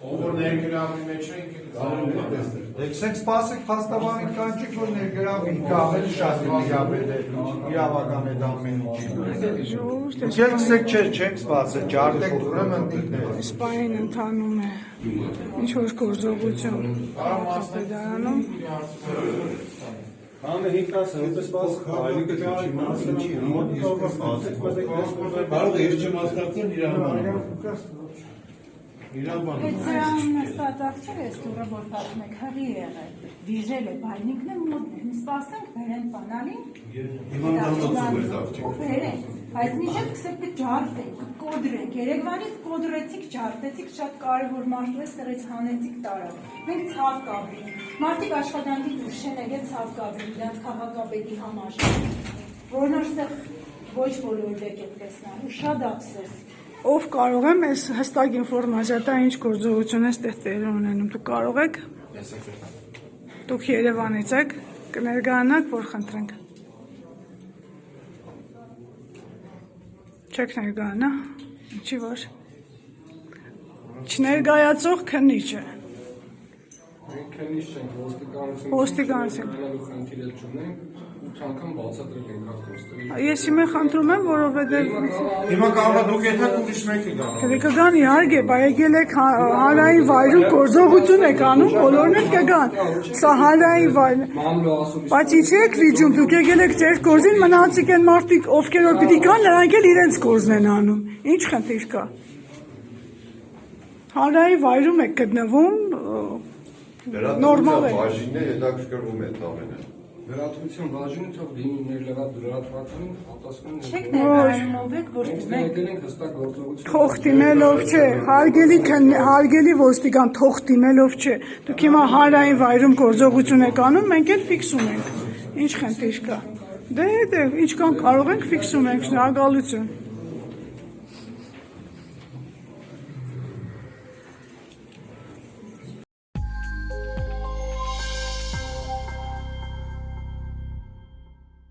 Որ ներգրավի մեջ ենք, Եք սպասեք փաստաբանին կանչիկ, որ ներգրավի ավելի շատ դիաբետ է, իրավական է դա ամեն ինչի։ Եկեք չեք սպասել, ջարդեք ուրեմն Սպային ընթանում է ինչ-որ գործողություն Պետարանում։ Անը 5-10 րոպե սպասեք, այլի կճի մաս ինչի, մոտ 5 սպասեք, կարող է ես չեմ հասկացել Պետրան նստածախ չէր ես դուրը որ տատում եք հղի եղել, վիժել է բայնիկն է մոդն է, սպասենք բերեն պանալին, բերեն, այս նիշետ կսեպ կջարդեք, կոդրեք, երեգվանից կոդրեցիք, ջարդեցիք, շատ կարևոր մարդու է սեղից հանեցիք տարավ, մենք ցավ կաբրին, մարդիկ աշխատանքի դուրշեն եղել ցավ կաբրին, դրանց քաղաքապետի համար, որնոր սեղ ոչ բոլոր դեք եք տեսնան, ու շատ ափսոս Ով կարող եմ այս հստակ ինֆորմացիա տա ինչ գործողություն է տեղ ունենում, դուք կարող եք, դուք Երևանից եք, կներգայանաք, որ խնդրենք, չեք ներգայանա, ինչի որ, չներգայացող քննիչ է, ոստիկանություն, Ես հիմա խնդրում եմ, որովհետև Հիմա կարող է դուք եթե ուրիշ մեկը գան կգան իհարկե, բա եկել եք հանրային վայրում գործողություն եք անում, բոլորն էլ կգան, սա հանրային վայր, բայց ինչ եք վիճում, դուք եկել եք ձեր գործին, մնացիք են մարդիկ, ովքեր որ պիտի կան, նրանք էլ իրենց գործն են անում, ինչ խնդիր կա, հանրային վայրում եք գտնվում, նորմալ է բաժինն է, հետաքրքրվում է ամենը Լրատվության բաժինը թող դիմի մեր լրատվականին պատասխան Չեք ներգայանում ով եք, որ եկել ենք հստակ գործողություն Թող դիմելով չէ, հարգելի ոստիկան, թող դիմելով չէ, դուք հիմա հանրային վայրում գործողություն եք անում, մենք էլ ֆիքսում ենք, ինչ խնդիր կա, դե ինչ կան կարող ենք ֆիքսում ենք, շնորհակալություն